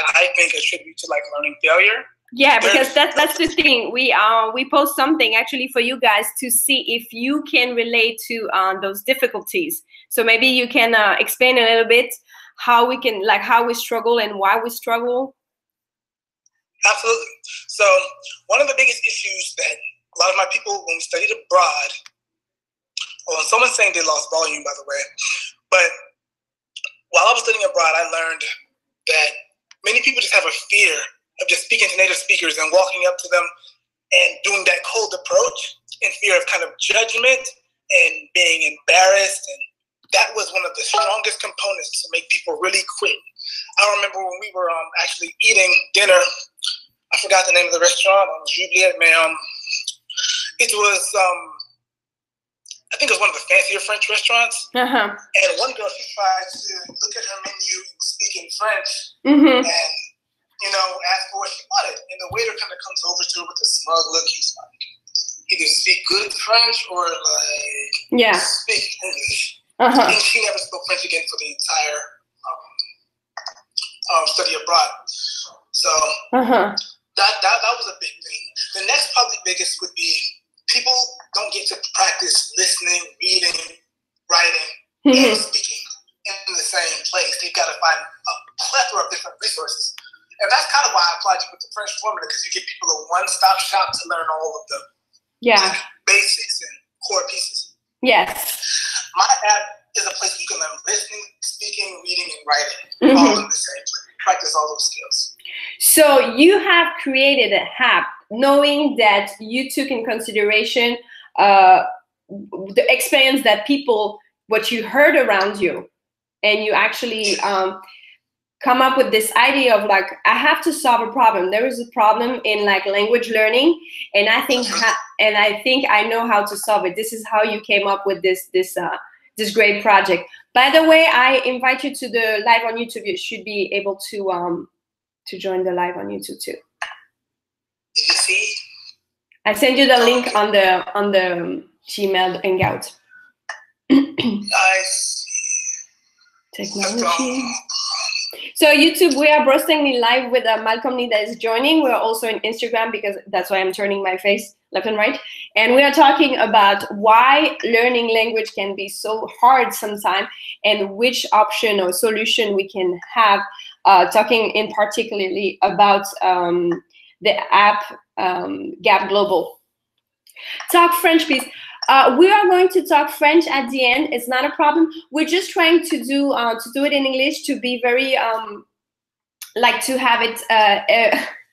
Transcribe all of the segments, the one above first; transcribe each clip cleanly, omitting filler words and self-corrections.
that I think attribute to like learning failure. Yeah, because that's the thing. We post something actually for you guys to see if you can relate to those difficulties. So maybe you can explain a little bit how we can, like, how we struggle and why we struggle. Absolutely. So one of the biggest issues that a lot of my people, when we studied abroad, well, someone's saying they lost volume, by the way, but while I was studying abroad, I learned that many people just have a fear of just speaking to native speakers and walking up to them and doing that cold approach in fear of kind of judgment and being embarrassed. And that was one of the strongest components to make people really quit. I remember when we were actually eating dinner, I forgot the name of the restaurant, Juliet, ma'am. It was, I think it was one of the fancier French restaurants. Uh-huh. And one girl, she tried to look at her menu and speak in French and, ask for what she wanted. And the waiter kind of comes over to her with a smug look. He's like, either speak good French or like speak English. And she never spoke French again for the entire study abroad. So that was a big thing. The next probably biggest would be people don't get to practice listening, reading, writing, and speaking in the same place. They've got to find a plethora of different resources. And that's kind of why I applied you with the French formula, because you give people a one-stop shop to learn all of the basics and core pieces. Yes. My app is a place where you can learn listening, speaking, reading, and writing all in the same place. Practice all those skills. So you have created an app knowing that you took in consideration the experience that people, what you heard around you, and you actually come up with this idea of like, I have to solve a problem. There is a problem in like language learning, and I think I know how to solve it. This is how you came up with this great project. By the way, I invite you to the live on YouTube. You should be able to join the live on YouTube too. Did you see? I send you the link on the Gmail Hangout. I see. Technology. So YouTube, we are broadcasting live with Malcolm Lee that is joining. We're also in Instagram because that's why I'm turning my face left and right. And we are talking about why learning language can be so hard sometimes and which option or solution we can have, talking in particularly about the app Gap Global. Talk French, please. We are going to talk French at the end. It's not a problem. We're just trying to do it in English, to be very like to have it.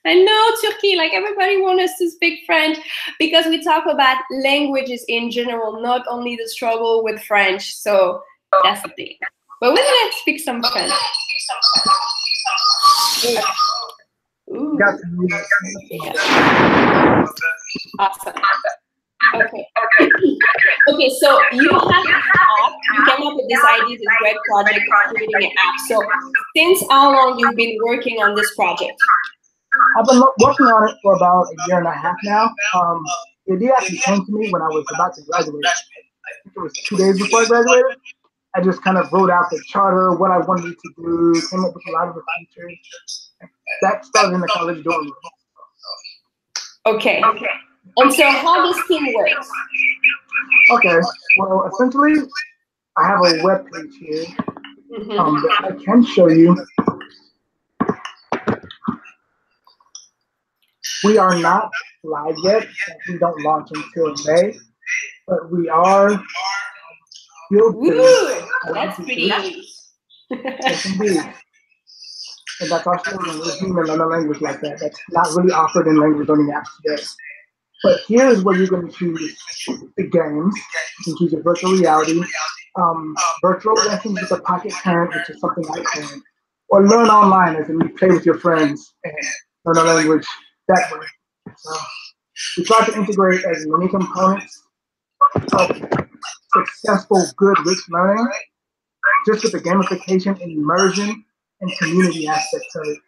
I know Turkey, like everybody wants us to speak French because we talk about languages in general, not only the struggle with French. So that's the thing. But we're gonna speak some French. Ooh. Awesome. Okay. Okay, so you have this app, you came up with this idea, this great project of creating an app. So since how long you've been working on this project? I've been working on it for about a year and a half now. The idea actually came to me when I was about to graduate. I think it was 2 days before I graduated. I just kind of wrote out the charter, what I wanted to do, came up with a lot of the features. That started in the college dorm room. Okay. And so how this team works? Okay, well, essentially, I have a web page here that I can show you. We are not live yet. We don't launch until May, but we are. That's pretty. Yes, indeed. And that's also in another language like that. That's not really offered in language learning apps today. But here's where you're going to choose the games. You can choose a virtual reality, virtual lessons with a pocket parent, which is something like that, or learn online, as in you play with your friends and learn a language that way. So we try to integrate as many components of successful, good, rich learning, just with the gamification and immersion and community aspects of it.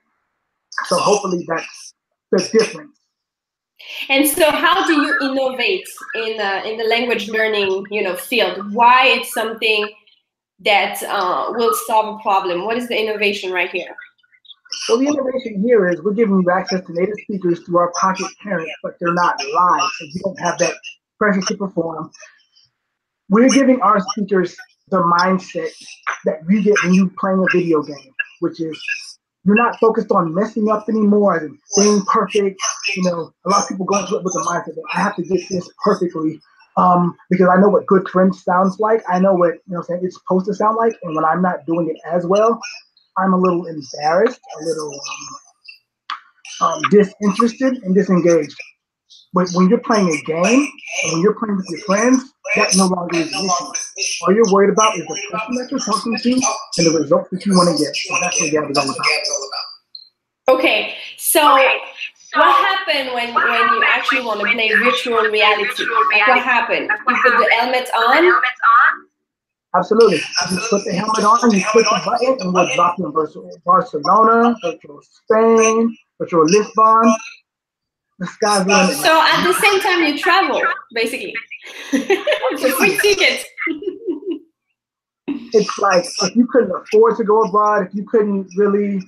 So hopefully that's the difference. And so how do you innovate in the language learning field? Why it's something that will solve a problem? What is the innovation right here? Well, the innovation here is we're giving you access to native speakers through our Pocket Parents, but they're not live, so you don't have that pressure to perform. We're giving our speakers the mindset that you get when you're playing a video game, which is you're not focused on messing up anymore and being perfect. You know, a lot of people go into it with the mindset that I have to get this perfectly because I know what good friends sounds like. I know what, you know, saying it's supposed to sound like, and when I'm not doing it as well, I'm a little embarrassed, a little disinterested and disengaged. But when you're playing a game and when you're playing with your friends, that no longer is an issue. All you're worried about is the person that you're talking to and the results that you want to get. So that's what Gab is all about. Okay, so what happened when you actually want to play virtual reality? Like what happened? You put the helmet on? Absolutely. You put the helmet on, you click the button, and we'll drop you in Barcelona, virtual Spain, virtual Lisbon. The sky's the limit. So at the same time you travel, basically. It's a free ticket. It's like if you couldn't afford to go abroad, if you couldn't really,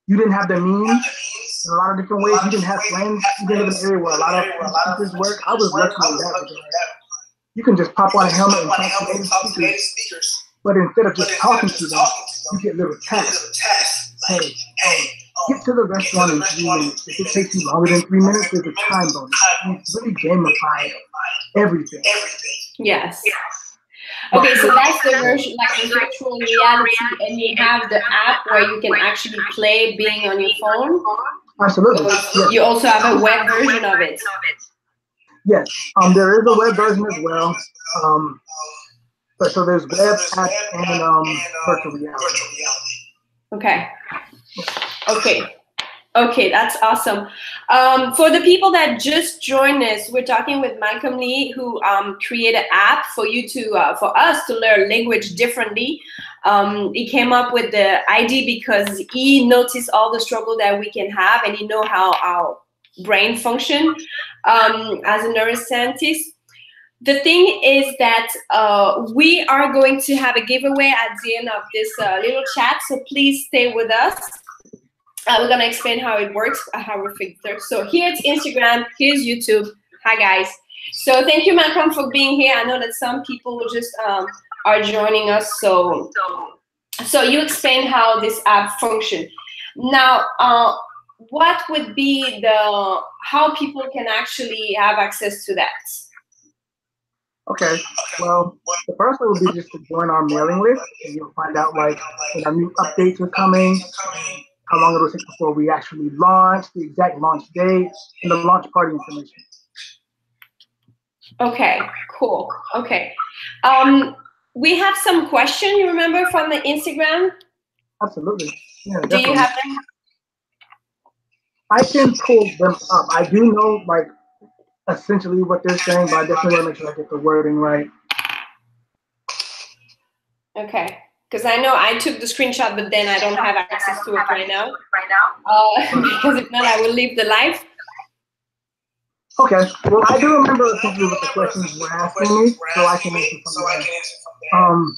you didn't have the means in a lot of different ways, you didn't have friends, you didn't live in an area where a lot of teachers work. I was lucky in that regard. You can just pop on a helmet and talk to native speakers. But instead of just talking to them, you get little tasks. Hey, get to the restaurant in 3 minutes. If it takes you longer than 3 minutes, there's a time bonus. It's really gamified everything. Yes. Okay, so that's the version, like the virtual reality, and you have the app where you can actually play being on your phone. Absolutely. Yes. You also have a web version of it. Yes, there is a web version as well. But so there's web, app, and virtual reality. Okay. Okay, that's awesome. For the people that just joined us, we're talking with Malcolm Lee, who created an app for you to, for us to learn language differently. He came up with the idea because he noticed all the struggle that we can have, and he know how our brain function as a neuroscientist. The thing is that we are going to have a giveaway at the end of this little chat, so please stay with us. We're gonna explain how it works, how we filter. So here's Instagram, here's YouTube. Hi guys. So thank you, Malcolm, for being here. I know that some people just are joining us. So you explain how this app functions. Now, what would be how people can actually have access to that? Okay, well, the first one would be just to join our mailing list, and you'll find out like when our new updates are coming, how long it'll take before we actually launch, the exact launch date, and the launch party information. Okay, cool. Okay. We have some questions, you remember, from the Instagram? Absolutely. Yeah, do you have them? I can pull them up. I do know, like, essentially what they're saying, but I definitely want to make sure I get the wording right. Okay. Because I know I took the screenshot, but then I don't have access to it right now. Because if not, I will leave the live. Okay. Well, I do remember essentially what the questions were asking me, so I can answer from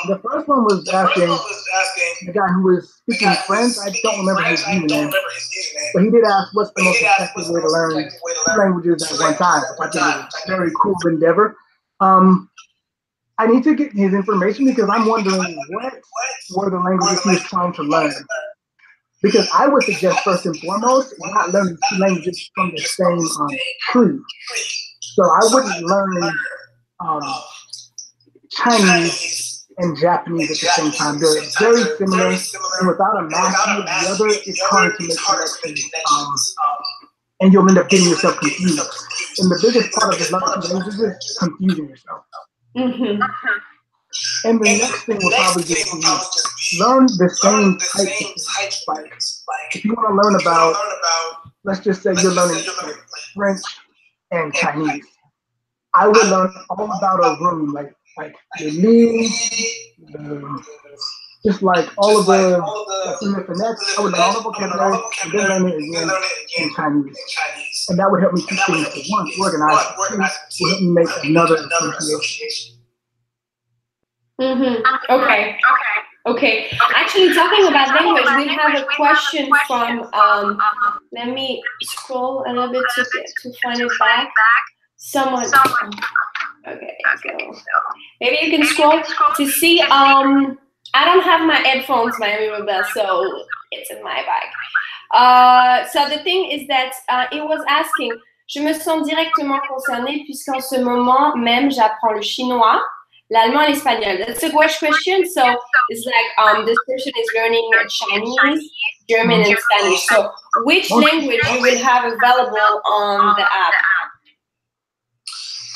there. The first one was asking the guy who was speaking French. I don't remember his username, but he did ask what's the most effective way to learn two languages at one time. So I think it was a very cool endeavor. I need to get his information because I'm wondering what were the languages he was trying to learn. Because I would suggest first and foremost, we're not learning two languages from the same tree. So I wouldn't learn Chinese and Japanese at the same time. They're very similar, and without a mastery of the other, it's hard to make connections. And you'll end up getting yourself confused. And the biggest part of this learning languages is confusing yourself. Mm-hmm. And the next thing will probably just be learn the same types of things. Like if you want to learn about, let's just say you're learning French and Chinese. I would learn all about a room, like the leaves, just like all of the phonetics. I would learn all the vocabulary and then learn it again in Chinese. And that would help me keep things to one, organized, would help me make another association. Mm-hmm. Okay. Actually, talking about language, we have a question from. Let me scroll a little bit to find it back. Someone. Okay. So maybe you can scroll to see. I don't have my headphones, Miami Rebelle, so it's in my bag. So the thing is that it was asking. Je me sens directement concernée puisqu'en ce moment même j'apprends le chinois, l'allemand et l'espagnol. That's a great question. So it's like this person is learning Chinese, German, and Spanish. So which language you will have available on the app?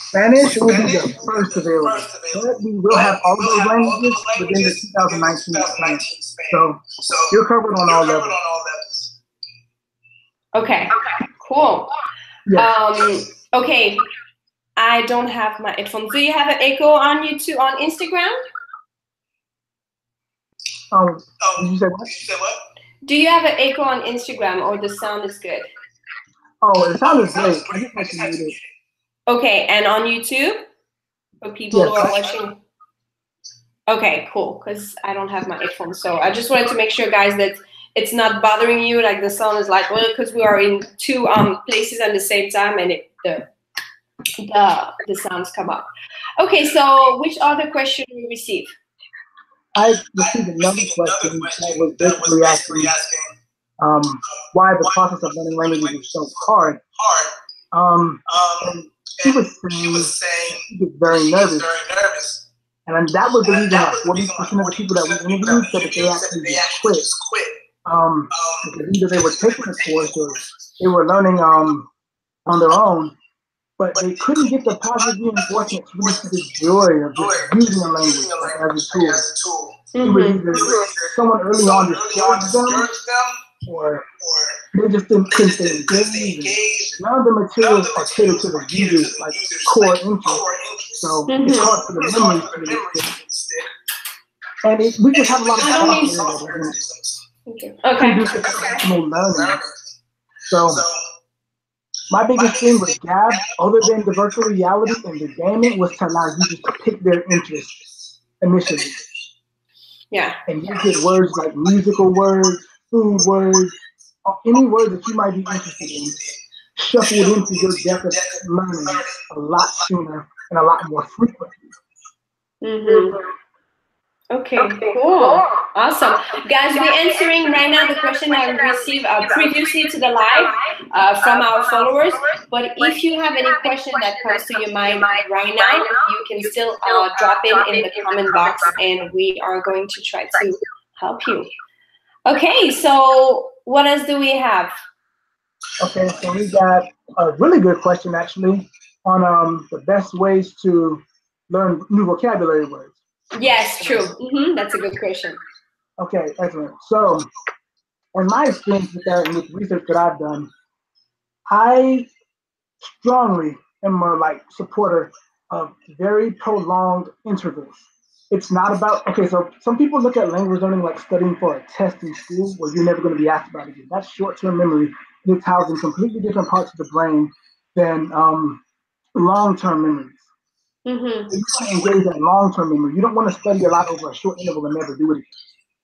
Spanish will be the first available. But we will have all of those languages within the 2019 plan. So you're covered on all levels. Okay, cool. Yes. Okay, I don't have my headphones. Do you have an echo on YouTube, on Instagram? Did you say what? Do you have an echo on Instagram, or the sound is good? Oh, the sound is great. I just have to mute it. Okay, and on YouTube? For people who are watching? Okay, cool, because I don't have my headphones. So I just wanted to make sure, guys, that it's not bothering you, like the sound is like, well, because we are in two places at the same time, and the sounds come up. Okay, so which other question we receive? I received another question that was basically asking why the process of learning languages is so hard. And she was saying she gets very nervous. And that was the reason why 40% of the people that we interviewed said that they actually just quit. Because either they were taking a course or they were learning on their own, but they couldn't get the positive reinforcement to really see the joy of just using a language as a tool. It was either someone early on discouraged them, or they just couldn't stay engaged. None of the materials are catered to the user's like core interest, so it's hard for the memories to really stick. And we just have a lot of problems. Okay. Learning. So my biggest thing with Gab, other than the virtual reality and the gaming, was to allow users to pick their interests initially. Yeah. And you get words like musical words, food words, or any word that you might be interested in, shuffled into your depth of learning a lot sooner and a lot more frequently. Okay, cool. Awesome. Guys, we're answering right now the question that we received previously to the live from our followers. But if you have any question that comes to your mind right now, you can still drop it in the comment box, and we are going to try to help you. Okay, so what else do we have? Okay, so we got a really good question actually on the best ways to learn new vocabulary words. Yes, true. That's a good question. Okay, excellent. So, in my experience with that and with research that I've done, I strongly am a supporter of very prolonged intervals. It's not about, okay, so some people look at language learning like studying for a test in school where you're never going to be asked about it again. That's short-term memory. It's housed in completely different parts of the brain than long-term memories. You want to engage in long-term memory. You don't want to study a lot over a short interval and never do it again.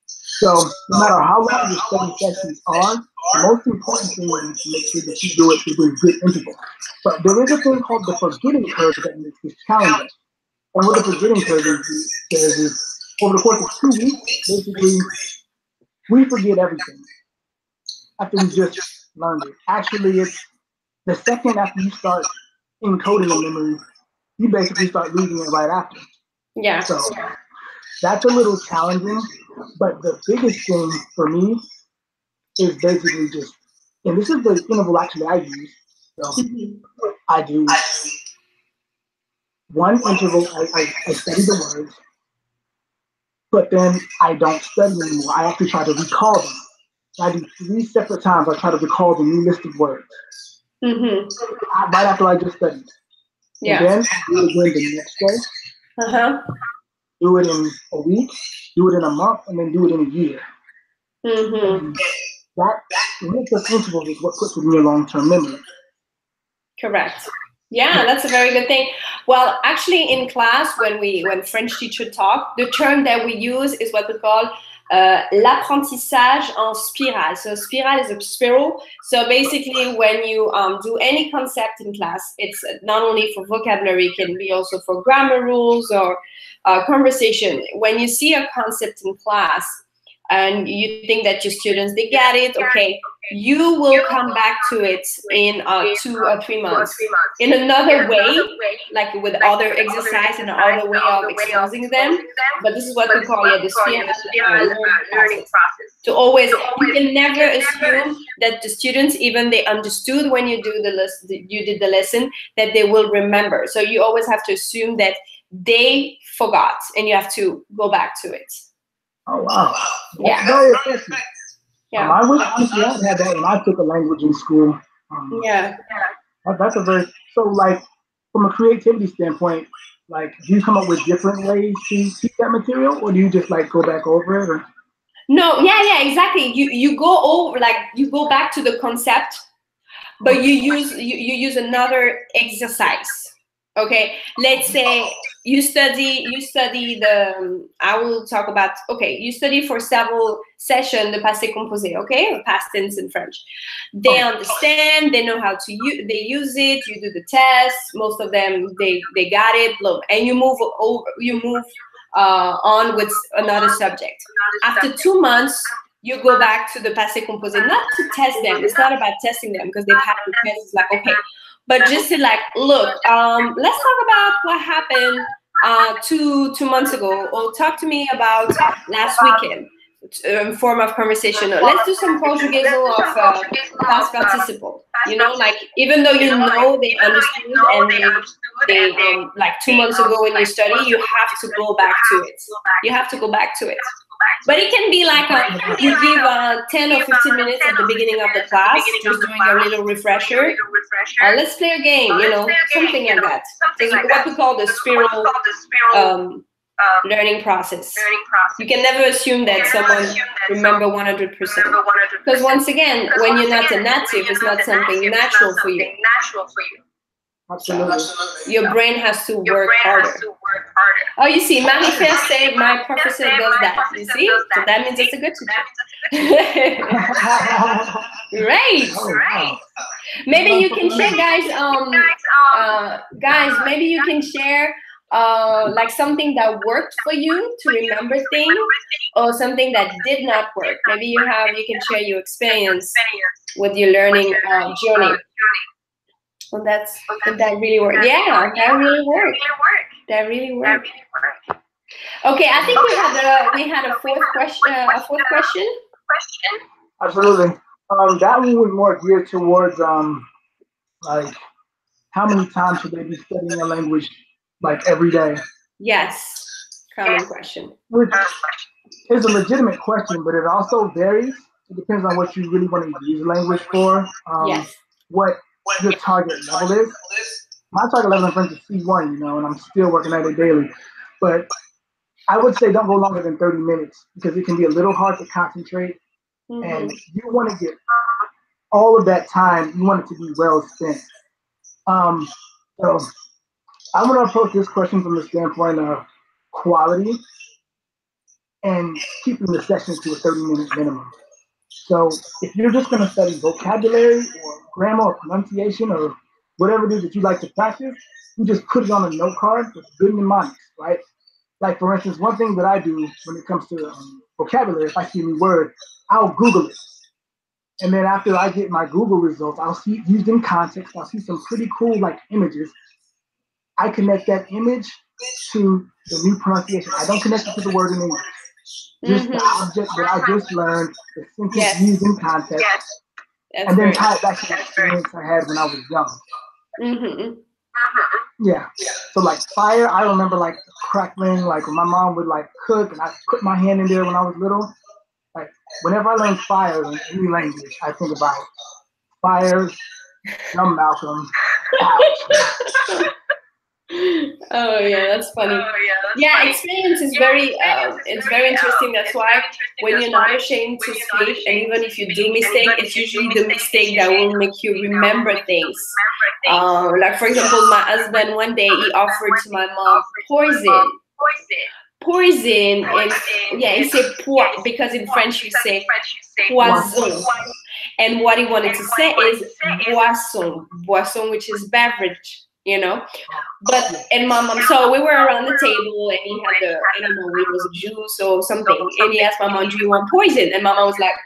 So no matter how long your study sessions are, the most important thing is to make sure that you do it within good intervals. But there is a thing called the forgetting curve that makes this challenging. And what the forgetting curve is over the course of 2 weeks, basically, we forget everything after we just learned it. Actually, it's the second after you start encoding a memory, you basically start losing it right after. Yeah. So that's a little challenging, but the biggest thing for me is basically just, and this is the interval actually I use. So I do one interval, I study the words, but then I don't study anymore. I actually try to recall them. I do 3 separate times. I try to recall the new list of words. Right after I just studied. Yeah. And then do it again the next day. Do it in a week, do it in a month, and then do it in a year. That length of interval is what puts it in your long-term memory. Correct. Yeah, that's a very good thing. Well, actually, in class, when French teacher talk, the term that we use is what we call l'apprentissage en spirale. So spirale is a spiral. So basically, when you do any concept in class, it's not only for vocabulary, it can be also for grammar rules or conversation. When you see a concept in class and you think that your students, they get it, okay, you will come back to it in 2 or 3 months in another way, like with other exercise and other way of exposing them. But this is what we call the spiral learning process. To always, you can never assume that the students, even they understood when you did the lesson, that they will remember. So you always have to assume that they forgot, and you have to go back to it. Oh wow! Yeah. Very effective. Yeah. I wish honestly I had that when I took a language in school. Yeah. That's a very so like from a creativity standpoint. Like, do you come up with different ways to teach that material, or do you just like go back over it? Or? No. Yeah. Exactly. You go over, like you go back to the concept, but you use another exercise. Okay, let's say you study the, I will talk about, okay, you study for several sessions the passé composé, okay, past tense in French. They understand, they know how to they use it, you do the test, most of them, they got it, and you move on with another subject. After 2 months, you go back to the passé composé, not to test them, it's not about testing them, because they've had the test, it's like, okay, but just to like, look, let's talk about what happened 2 months ago, or talk to me about last weekend, form of conversation. Let's do some conjugaison of past participle. You know, like even though you know they understood and they like 2 months ago when you study, you have to go back to it. You have to go back to it. But it can be like you give 10 or 15 minutes at the beginning of the class, just doing a little refresher. Let's play a game, you know, something like that. It's what we call the spiral learning process. You can never assume that someone remember 100%. Because once again, when you're not a native, it's not something natural for you. Absolutely. Your brain has to work harder. Oh, you see, Marie-Fer said my professor does that. You see? So that means it's a good teacher. Right. Oh, wow. Maybe you can share, guys, maybe you can share like something that worked for you to remember things, or something that did not work. Maybe you can share your experience with your learning journey. Well, that really worked. Yeah, that really worked. That really worked. Okay, I think we had a fourth question. Absolutely. That one was more geared towards like how many times should they be studying a language like every day? Yes, common question. Which is a legitimate question, but it also varies. It depends on what you really want to use language for. Yes. What your target level is. My target level in French is C1, you know, and I'm still working at it daily. But I would say don't go longer than 30 minutes because it can be a little hard to concentrate. Mm-hmm. And you want to get all of that time, you want it to be well spent. So I'm going to approach this question from the standpoint of quality and keeping the session to a 30-minute minimum. So if you're just going to study vocabulary or grammar or pronunciation or whatever it is that you like to practice, you just put it on a note card with good mnemonics, right? Like, for instance, one thing that I do when it comes to vocabulary, if I see a new word, I'll Google it. And then after I get my Google results, I'll see, used in context, I'll see some pretty cool, like, images. I connect that image to the new pronunciation. I don't connect it to the word in English. Just the object that I just learned, the sentence used in context, and then tie it back to the experience I had when I was young. Yeah. So like fire, I remember like crackling, like when my mom would like cook and I put my hand in there when I was little. Like whenever I learn fire in any language, I think about fire, young Malcolm. Oh yeah, that's funny. Yeah, experience is very it's very interesting. That's why when you're not ashamed to speak, and even if you do mistake, it's usually the mistake that will make you remember things. Like for example, my husband one day he offered to my mom poison. Poison is, yeah, he said because in French you say poison. And what he wanted to say is boisson, which is beverage, you know. But and my mom, so we were around the table, and he had I don't know, it was a juice or something, and he asked my mom, "Do you want poison?" And my mom was like,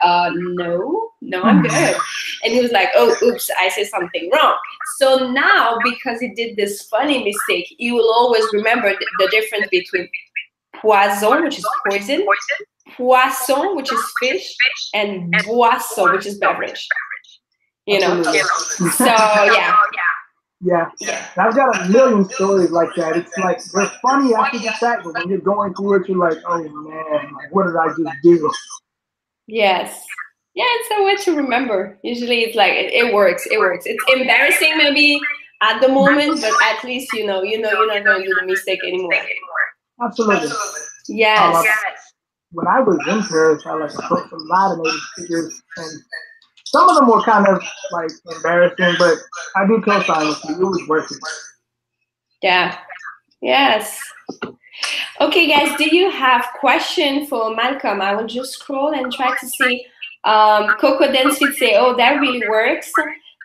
no, I'm good." And he was like, "Oh, oops, I said something wrong." So now, because he did this funny mistake, he will always remember the difference between poison, which is poison, poisson, which is fish, and boisson, which is beverage. You know. So yeah. Yeah. I've got a million stories like that. It's like they're funny after the fact, but when you're going through it, you're like, oh man, what did I just do? Yes. Yeah, it's a way to remember. Usually it's like it works. It's embarrassing maybe at the moment, but at least you know you're not going to do the mistake anymore. Absolutely. Yes. When I was in Paris, I spoke to a lot of native speakers, and some of them were kind of like embarrassing, but I do co-sign with you. It was worth it. Yeah. Yes. Okay, guys, do you have question for Malcolm? I will just scroll and try to see. Coco Densfit say, "Oh, that really works."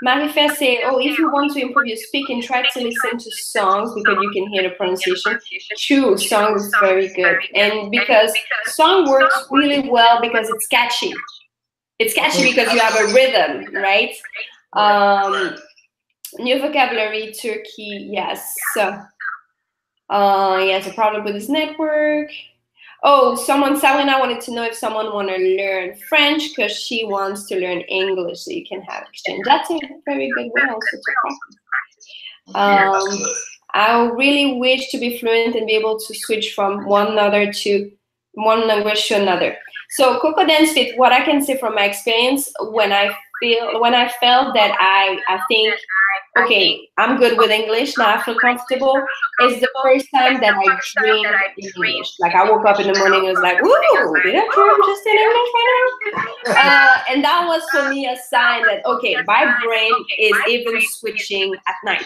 Marie-Fair say, "Oh, if you want to improve your speaking, try to listen to songs because you can hear the pronunciation." True, song is very good. And because song works really well because it's catchy. It's catchy because you have a rhythm, right? New vocabulary, Turkey, yes. He has a problem with his network. Oh, Salina wanted to know if someone want to learn French because she wants to learn English, so you can have exchange. That's a very good way also to practice. I really wish to be fluent and be able to switch from one language to another. So Coco Dance Fit, what I can say from my experience, when I felt that I think, okay, I'm good with English, now I feel comfortable, is the first time that I dreamed in English. Like I woke up in the morning and was like, ooh, did I dream just in English right now? And that was for me a sign that, okay, my brain is even switching at night.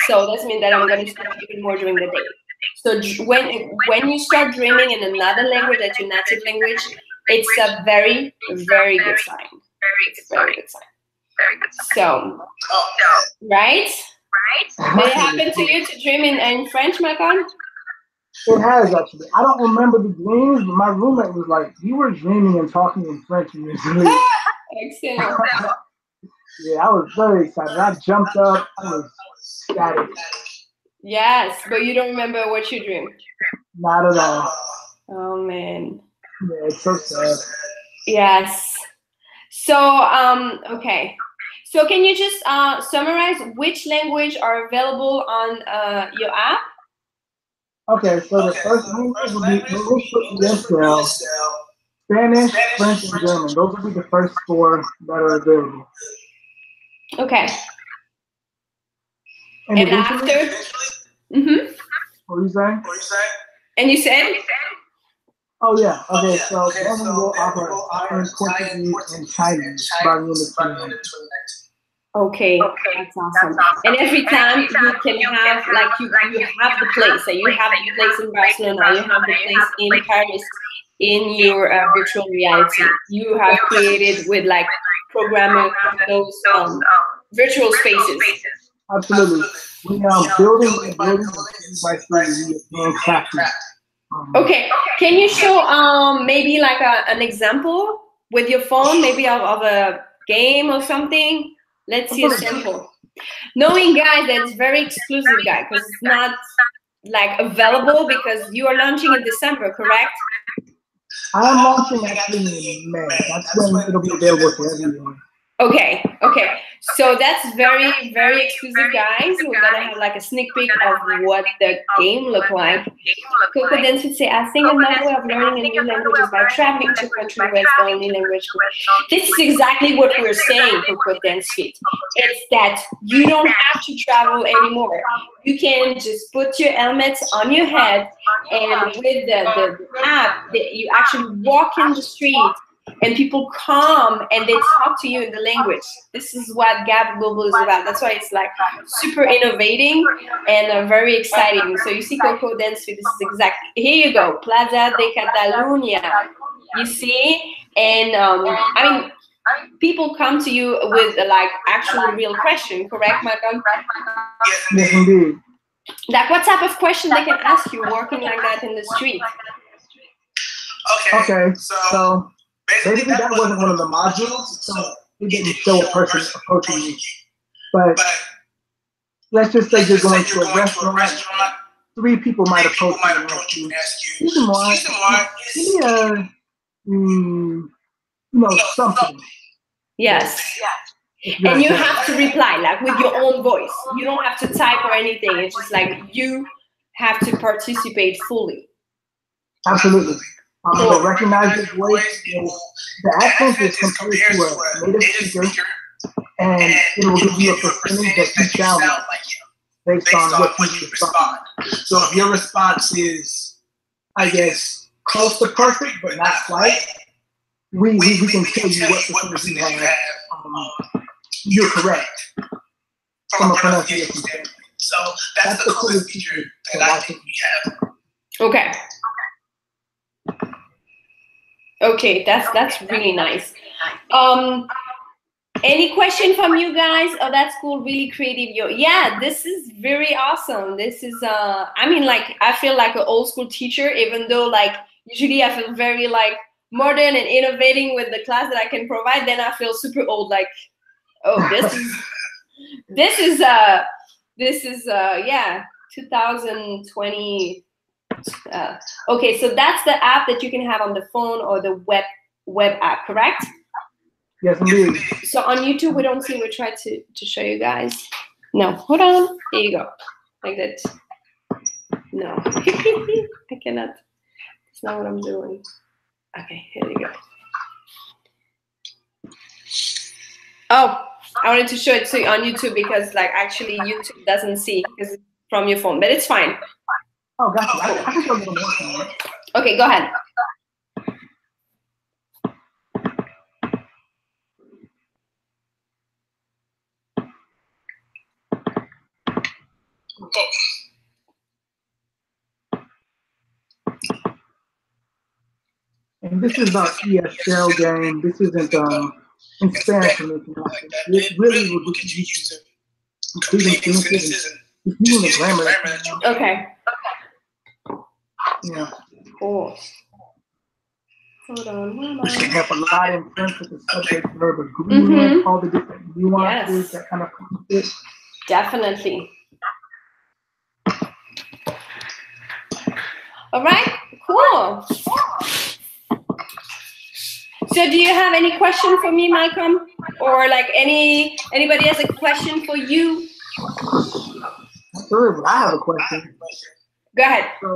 So that means that I'm going to sleep even more during the day. So when you start dreaming in another language that's your native language, it's a very, very good sign. It's a very good sign. So, right? Did it happen to you to dream in French, Malcolm? It has actually. I don't remember the dreams, but my roommate was like, "You were dreaming and talking in French in your sleep." Excellent. Yeah, I was very excited. I jumped up. I was ecstatic. Yes, but you don't remember what you dreamed? Not at all. Oh, man. Yeah, it's so sad. Yes. So, okay. So can you just summarize which language are available on your app? Okay, so the first language will be English with ESL, Spanish, French, and German. Those will be the first 4 that are available. Okay. And after? Mm-hmm. What were you saying? And you said? Oh, yeah. Okay, so then we will offer Italian, Portuguese, and Chinese by the end of 2019. Okay, that's awesome. And every time you can have, like, you have the place. So you have the place in Barcelona, you have the place in Paris in your virtual reality. You have created with, like, programming those virtual spaces. Absolutely. We are building by Okay, can you show maybe like an example with your phone, maybe of a game or something? Let's see a sample. Knowing, guys, that it's very exclusive, guys, because it's not like available because you are launching in December, correct? I'm launching actually in May. That's when it'll be available to everyone. Okay. So that's very, very exclusive, guys. We're gonna have like a sneak peek of what the game look like. Coco Dance would say, I think another way of learning a new language is by traveling to a country where it's the only language. This is exactly what we're saying, Coco Dance Fit. It's that you don't have to travel anymore. You can just put your helmet on your head, and with the app, you actually walk in the street, and people come and they talk to you in the language. This is what Gap Global is about. That's why it's like super innovating and very exciting. So you see Coco Dance Fit, this is exactly, here you go, Plaza de Catalunya. You see? And I mean, people come to you with like actual real question, correct, Malcolm? Yes, indeed. Like what type of question they can ask you walking like that in the street? Okay, so basically that wasn't one of the modules, so it didn't show a person approaching you. But let's just say you're going to a restaurant, 3 people might approach you and ask you, you know, something. Yes. And you have to reply like with your own voice. You don't have to type or anything. It's just like you have to participate fully. Absolutely. It will recognize your voice. The accent is compared to a native speaker, and it will give you a percentage that you sound like based on what you respond. So if your response is, I guess, close to perfect but not quite, we can tell you what percentage you have. You're correct from a pronunciation standpoint. So that's the coolest feature that I think we have. Okay. Okay, that's really nice. Any question from you guys? Oh, that's cool. Really creative. Yeah, this is very awesome. This is I mean, like, I feel like an old school teacher, even though like usually I feel very like modern and innovating with the class that I can provide. Then I feel super old. Like, oh, this is yeah, 2020. Okay, so that's the app that you can have on the phone or the web app, correct? Yes, indeed. So on YouTube, we don't see. We try to show you guys. No, hold on. There you go, like that. No, I cannot. It's not what I'm doing. Okay, here you go. Oh, I wanted to show it to you on YouTube because, like, actually YouTube doesn't see because it's from your phone, but it's fine. Oh, gotcha. I can show you a little more. Okay, go ahead. And this is not ESL game. This isn't in Spanish or anything like that. It really will get you used to reading sentences and using the grammar. Okay. Yeah. Cool. Hold on. Which can help a lot in French with the subject, verb, agreement, all the different nuances that kind of fit. Definitely. All right. Cool. So do you have any question for me, Malcolm? Or like anybody has a question for you? Absolutely. I have a question. Go ahead. So,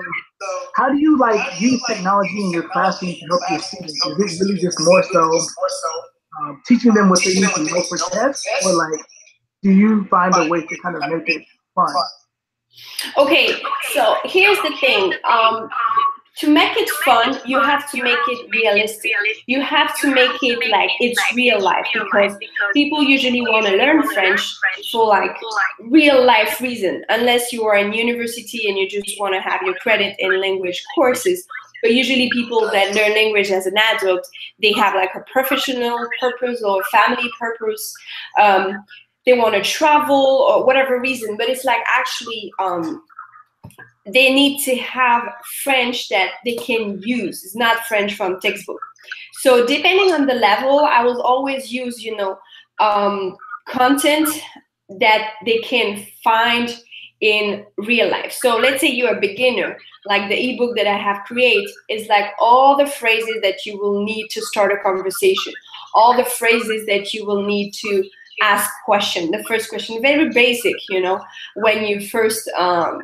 how do you like use technology in your classroom to help your students? Is it really just more so teaching them what they need to know for tests, or like do you find a way to kind of make it fun? Okay, so here's the thing. To make it fun, you have to make it realistic. You have to make it like it's real life, because people usually want to learn French for like real life reason, unless you are in university and you just want to have your credit in language courses. But usually people that learn language as an adult, they have like a professional purpose or family purpose. They want to travel or whatever reason, but it's like actually they need to have French that they can use. It's not French from textbook. So depending on the level, I will always use, content that they can find in real life. So let's say you're a beginner, like the ebook that I have created is like all the phrases that you will need to start a conversation, all the phrases that you will need to ask question. The first question, very basic, you know, when you first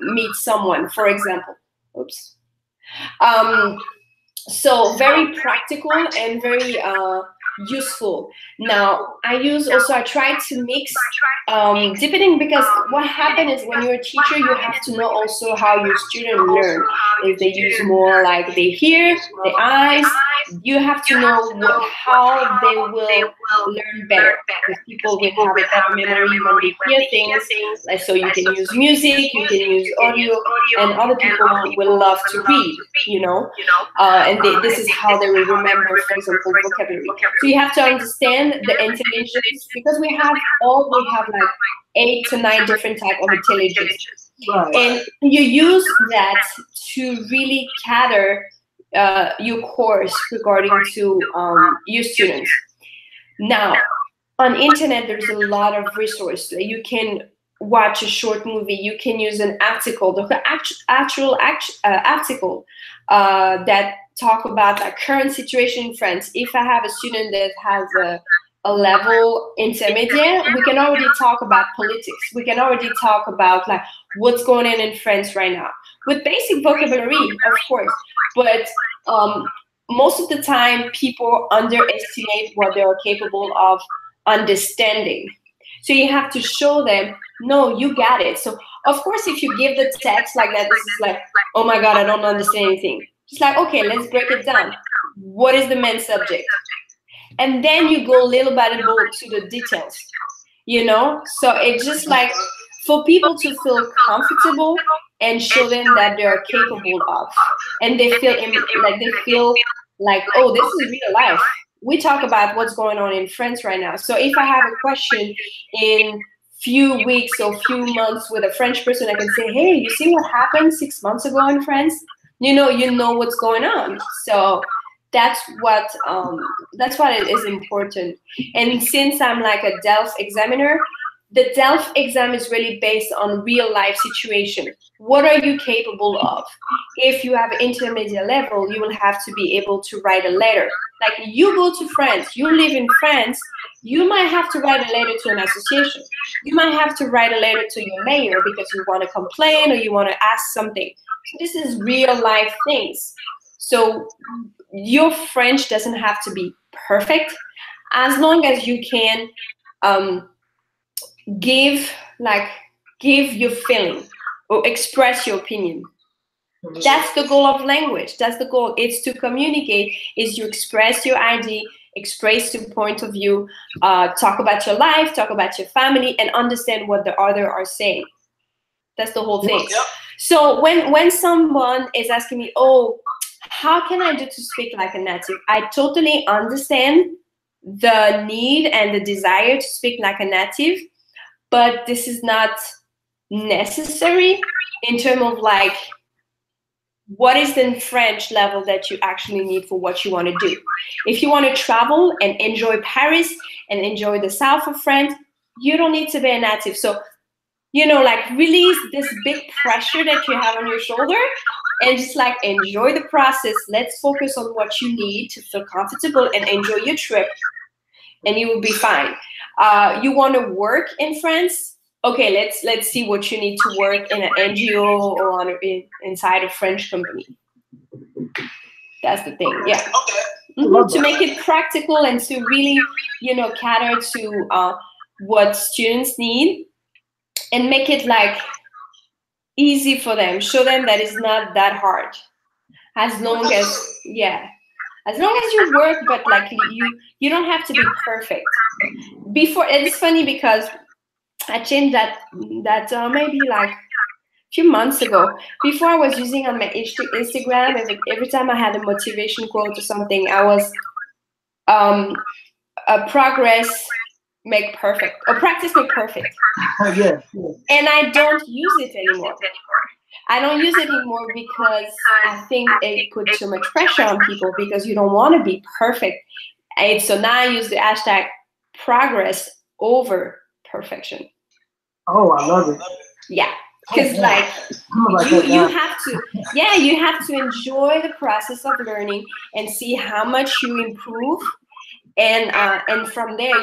meet someone, for example. Oops. So very practical and very useful. Now I try to mix depending, because what happens is when you're a teacher, you have to know also how your students learn. If they use more like they hear, the eyes, you have to know how they will learn better. Because people will have a better memory when they hear things. Like, so you can use music, you can use audio, and other people will love to read, you know, and this is how they will remember, for example, vocabulary. So you have to understand the intelligence, because we have like 8 to 9 different types of intelligence, Right. and you use that to really cater your course regarding to your students. Now, on internet, there's a lot of resources. You can watch a short movie. You can use an article, the actual article that talk about the current situation in France. If I have a student that has a level intermediate, we can already talk about politics. We can already talk about like what's going on in France right now with basic vocabulary, of course. But most of the time, people underestimate what they are capable of understanding. So you have to show them, no, you got it. So of course, if you give the text like that, this is like, oh my God, I don't understand anything. It's like, okay, let's break it down. What is the main subject? And then you go little by little to the details, you know? So it's just like for people to feel comfortable and show them that they're capable of, and they feel like, oh, this is real life. We talk about what's going on in France right now. So if I have a question in few weeks or few months with a French person, I can say, hey, you see what happened 6 months ago in France? You know what's going on. So that's what it is important. And since I'm like a DELF examiner, the DELF exam is really based on real life situation. What are you capable of? If you have intermediate level, you will have to be able to write a letter. Like you go to France, you live in France, you might have to write a letter to an association. You might have to write a letter to your mayor because you want to complain or you want to ask something. This is real life things. So your French doesn't have to be perfect, as long as you can give your feeling or express your opinion. That's the goal of language. That's the goal. It's to communicate, is you express your idea, express your point of view, talk about your life, talk about your family, and understand what the other are saying. That's the whole thing. Yep. So when someone is asking me, oh, how can I do to speak like a native? I totally understand the need and the desire to speak like a native, but this is not necessary in terms of like, what is the French level that you actually need for what you want to do? If you want to travel and enjoy Paris and enjoy the south of France, you don't need to be a native. So, you know, like release this big pressure that you have on your shoulder and just like enjoy the process. Let's focus on what you need to feel comfortable and enjoy your trip, and you will be fine. You want to work in France? Okay, let's see what you need to work in an NGO or inside a French company. That's the thing, yeah. Okay. To make it practical and to really, you know, cater to what students need and make it like easy for them. Show them that it's not that hard. As long as, yeah, as long as you work, but like you don't have to be perfect. Before, it's funny because I changed that maybe like a few months ago. Before I was using on my Instagram, every time I had a motivation quote or something, I was a progress make perfect, or practice make perfect. Yeah. And I don't use it anymore. I don't use it anymore because I think it puts too much pressure on people because you don't want to be perfect. And so now I use the hashtag progress over perfection. Oh, I love it. Yeah. Because you have to, you have to enjoy the process of learning and see how much you improve. And from there,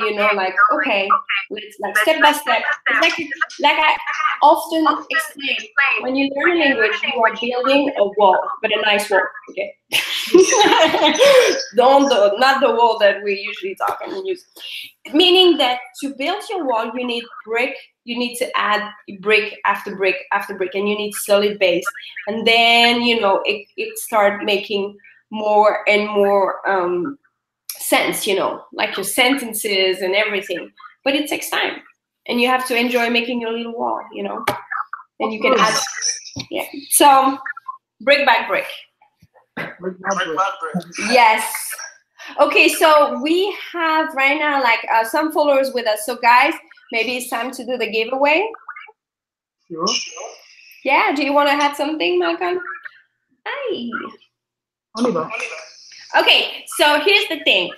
okay, let's step by step. It's like I often explain, when you learn a language, you are building a wall, but a nice wall, okay? Not the wall that we usually talk and use. Meaning that to build your wall, you need brick. You need to add brick after brick after brick, and you need solid base. And then, it start making more and more sense, like your sentences and everything. But it takes time, and you have to enjoy making your little wall, and you can add, so brick by brick. Yes. Okay, so we have right now some followers with us. So guys, maybe it's time to do the giveaway. Sure. Yeah, do you want to add something, Malcolm? Hi. Okay, so here's the thing.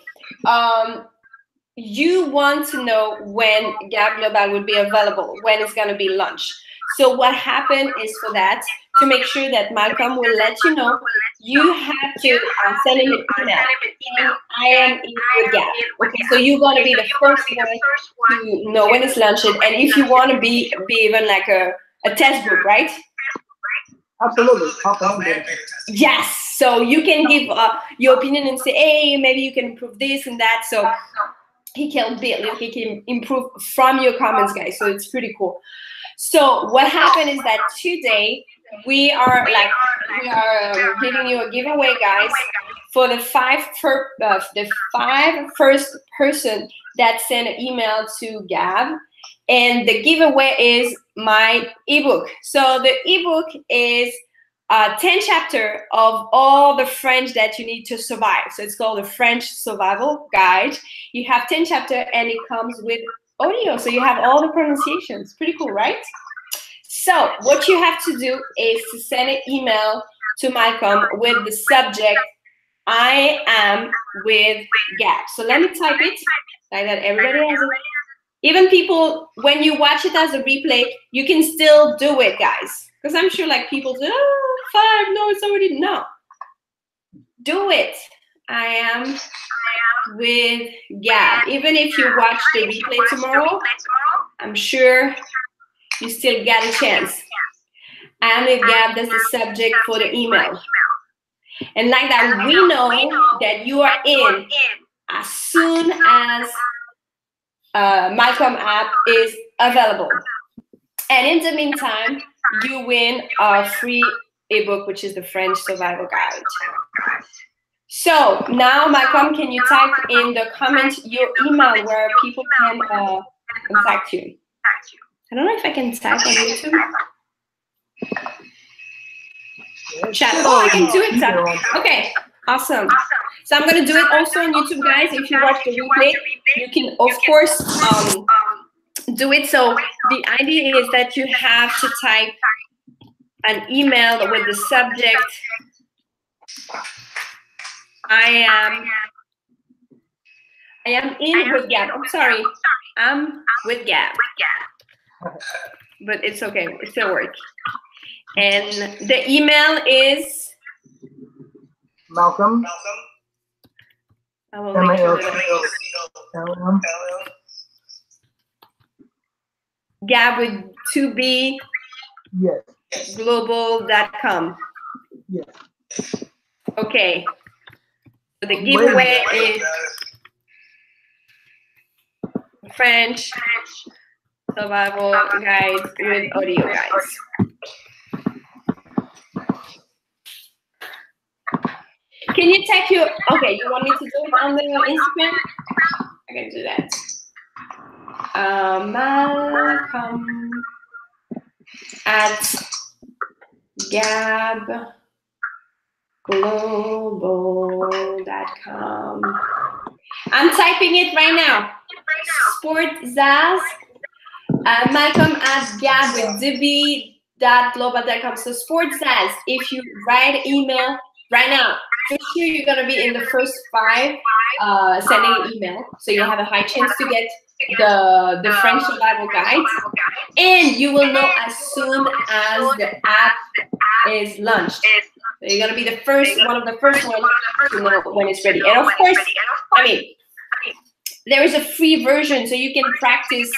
You want to know when Gab Global will be available, when it's going to be launched. So what happened is, for that, to make sure that Malcolm will let you know, you have to send him an email. I am in with Gab. Okay, so you're going to be the first one to know when it's launched. And if you want to be even like a test group, right? Absolutely. Yes. So you can give your opinion and say, hey, maybe you can improve this and that. So he can improve from your comments, guys. So it's pretty cool. So what happened is that today we are giving you a giveaway, guys, for the five first person that sent an email to Gab. And the giveaway is my ebook. So the ebook is 10 chapters of all the French that you need to survive. So it's called the French Survival Guide. You have 10 chapters and it comes with audio. So you have all the pronunciations. Pretty cool, right? So what you have to do is to send an email to Malcolm with the subject, I am with Gab. So let me type it like that. Everybody has it. Even people, when you watch it as a replay, you can still do it, guys. Because I'm sure people say, oh, 5, no, it's already, no. Do it. I am with Gab. Even if you watch the replay tomorrow, I'm sure you still got a chance. I am with Gab, that's the subject for the email. And like that, we know that you are in as soon as Malcolm app is available. And in the meantime, you win a free ebook, which is the French Survival Guide. So now, Malcolm, can you type in the comment your email where people can contact you? I don't know if I can type on YouTube. Chat. Oh, I can do it. Okay, awesome. So I'm going to do it also on YouTube, guys. If you watch the replay, you can, of course, do it. So the idea is that you have to type an email with the subject, I am in with Gab. I'm sorry. I'm with Gab. But it's okay. It still works. And the email is Malcolm. I will make sure Gab with 2B. Yes. Global.com. Yes. Okay. So the giveaway is French Survival Guide with audio, guys. Can you take your, okay, you want me to do it on the Instagram? I can do that. Malcolm at gabglobal.com. I'm typing it right now. Sportzaz. Malcolm at Gab with db.global.com. So Sportzaz, if you write an email right now, for sure you're going to be in the first 5 sending an email. So you have a high chance to get the French survival guide, and you will know as soon as the app is launched. So you're gonna be the first, one of the first ones to know when it's ready. And of course, I mean, there is a free version, so you can practice.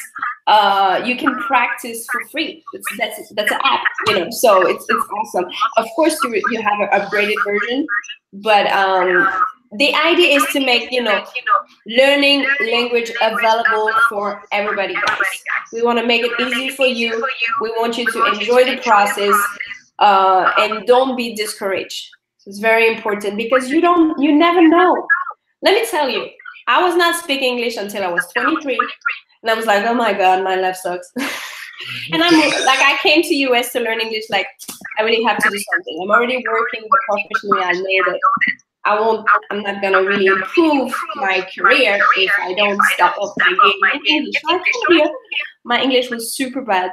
You can practice for free. That's an app, you know. So it's awesome. Of course, you have an upgraded version, but the idea is to make, you know, learning language available for everybody, guys. We want to make it easy for you. We want you to enjoy the process, and don't be discouraged. It's very important because you never know. Let me tell you, I was not speaking English until I was 23, and I was like, oh my God, my life sucks. And I'm like, I came to US to learn English. Like, I really have to do something. I'm already working professionally. I know that I'm not gonna really improve my career if I don't step up my game in English. So I came here. My English was super bad,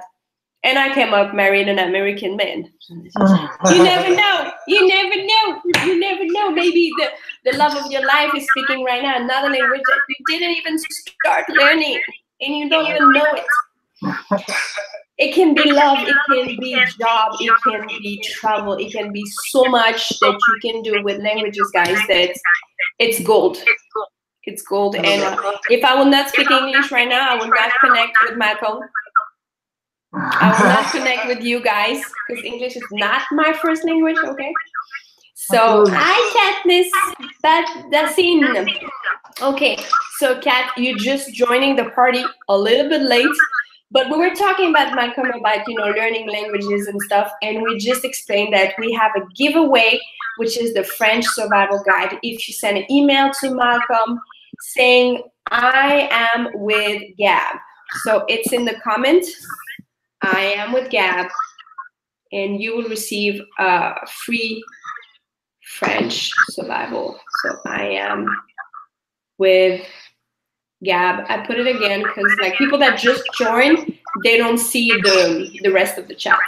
and I came up married an American man. You never know. You never know. You never know. Maybe the love of your life is speaking right now another language that you didn't even start learning, and you don't even know it. It can be love, it can be job, it can be travel, it can be so much that you can do with languages, guys, that it's gold. It's gold. And if I would not speak English right now, I would not connect with Malcolm. I would not connect with you guys because English is not my first language, okay? So, hi, Katniss. That's in. Okay, so Kat, you're just joining the party a little bit late. But we were talking about Malcolm about, you know, learning languages and stuff, and we just explained that we have a giveaway, which is the French survival guide. If you send an email to Malcolm saying, I am with Gab. So it's in the comments, I am with Gab, and you will receive a free French survival. So I am with Gab. I put it again because like people that just joined, they don't see the rest of the chat.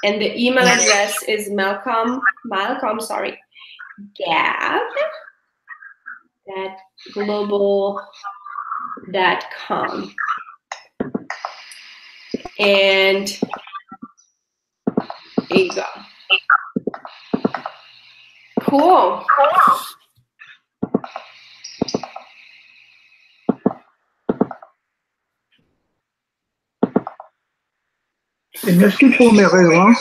And the email address is Gab@global.com. And there you go. Cool. Et merci pour mes raisons.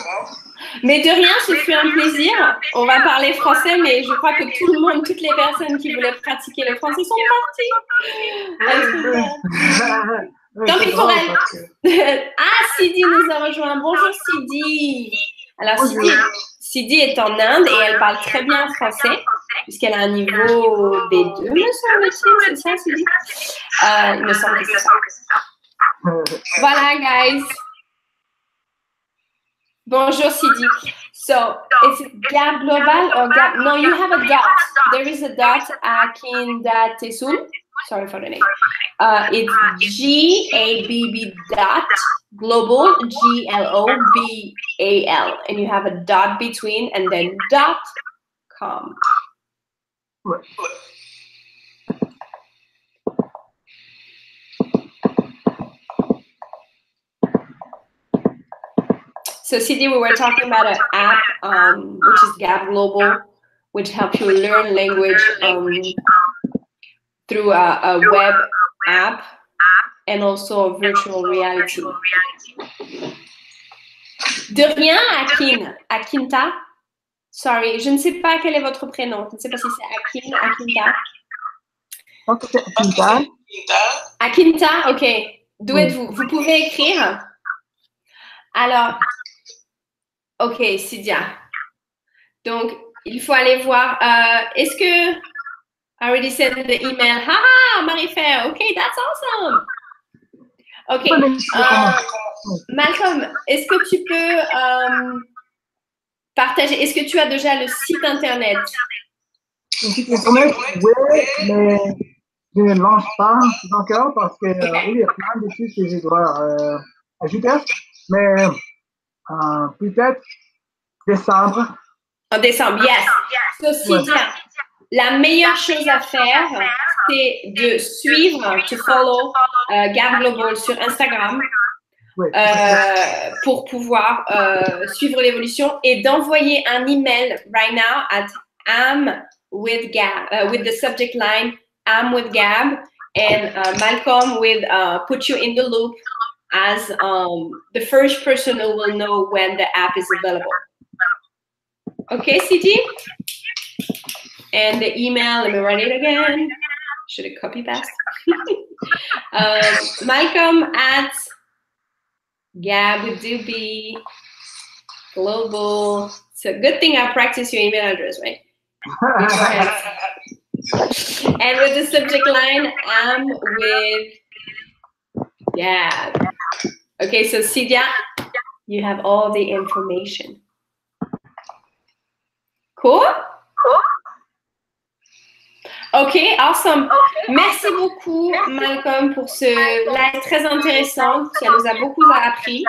Mais de rien, ce fut un plaisir. On va parler français, mais je crois que tout le monde, toutes les personnes qui voulaient pratiquer le français sont parties. Tant pis pour elle. Ah, Sidi nous a rejoint. Bonjour Sidi. Alors Sidi est en Inde et elle parle très bien français puisqu'elle a un niveau B2, me semble-t-il. C'est ça, Sidi? Il me semble que c'est ça. Voilà, guys. Bonjour Sidi. So is it Gab Global or Gab? No, you have a dot. There is a dot. Akindatesun. Sorry for the name. It's GABB dot global GLOBAL, and you have a dot between and then .com. So CD, we were talking about an app, which is Gab Global, which helps you learn language through a web app and also virtual reality. De rien, Akinta. Sorry, je ne sais pas quel est votre prénom. Je ne sais pas si c'est Akinta. Akinta. Akinta, ok. D'où êtes-vous? Vous pouvez écrire. Alors, ok, Sidia. Donc, il faut aller voir. Est-ce que I already sent the email? Haha, Marie-Fer. Okay, that's awesome. Ok. Malcolm, est-ce que tu peux partager? Est-ce que tu as déjà le site internet? Le site internet, oui, mais je ne lance pas encore parce que il y a plein de choses que je dois ajouter. Mais peut-être décembre. En décembre, yes. So, Sidia, la meilleure chose à faire, c'est de suivre, to follow Gab Global sur Instagram pour pouvoir suivre l'évolution et d'envoyer un email right now at I'm with Gab, with the subject line I'm with Gab, and Malcolm will put you in the loop as the first person who will know when the app is available. Okay, CG? And the email, let me write it again. Should I copy paste? Malcolm at Gab with Doobie Global. It's a good thing I practice your email address, right? And with the subject line, I'm with Gab. Okay, so Cydia, you have all the information. Cool? Ok, awesome. Merci beaucoup, Malcolm, pour ce live très intéressant. Ça nous a beaucoup appris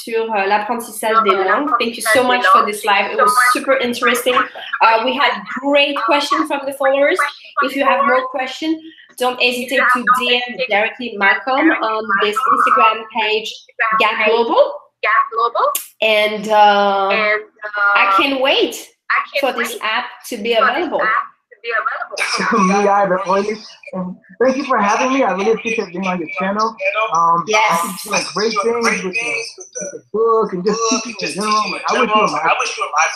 sur l'apprentissage des langues. Thank you so much for this live. It was super interesting. We had great questions from the followers. If you have more questions, don't hesitate to DM directly Malcolm on this Instagram page, Gab Global. And I can't wait for this app to be available. Me either, Oily. And thank you for having me. I really appreciate being on your channel. Yes. I think you're doing great things with the book and just teaching in general. I wish you were my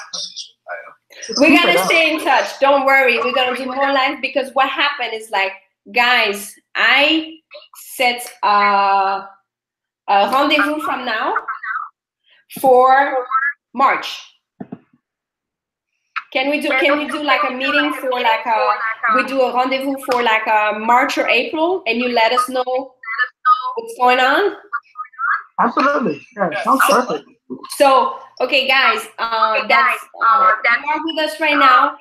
We're gonna stay in touch. Don't worry. We're gonna do more live because what happened is like, guys, I set a rendezvous from now for March. Can we do like a meeting for like we do a rendezvous for like March or April, and you let us know what's going on? Absolutely. Yeah, sounds perfect. So, okay, guys, that's you are with us right now.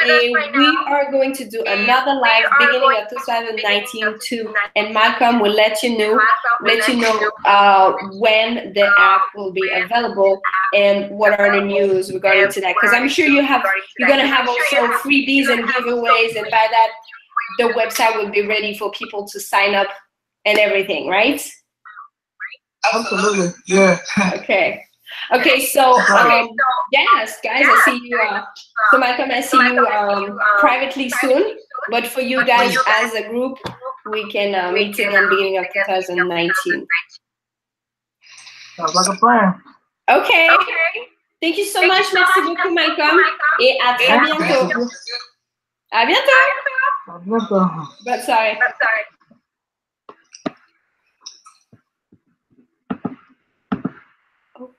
We are going to do another live beginning of 2019 too, and Malcolm will let you know when the app will be available and what are the news regarding to that. Because I'm sure you're gonna have also freebies and giveaways, and by that the website will be ready for people to sign up and everything, right? Absolutely. Yeah. Okay, so yes, guys, I see you. So Malcolm, I see you privately soon. But for you guys as a group, we can meet again beginning of 2019. Sounds like a plan. Okay. Thank you so much. Merci beaucoup, Malcolm. Et à très bientôt. À bientôt. À bientôt. But sorry. Oh,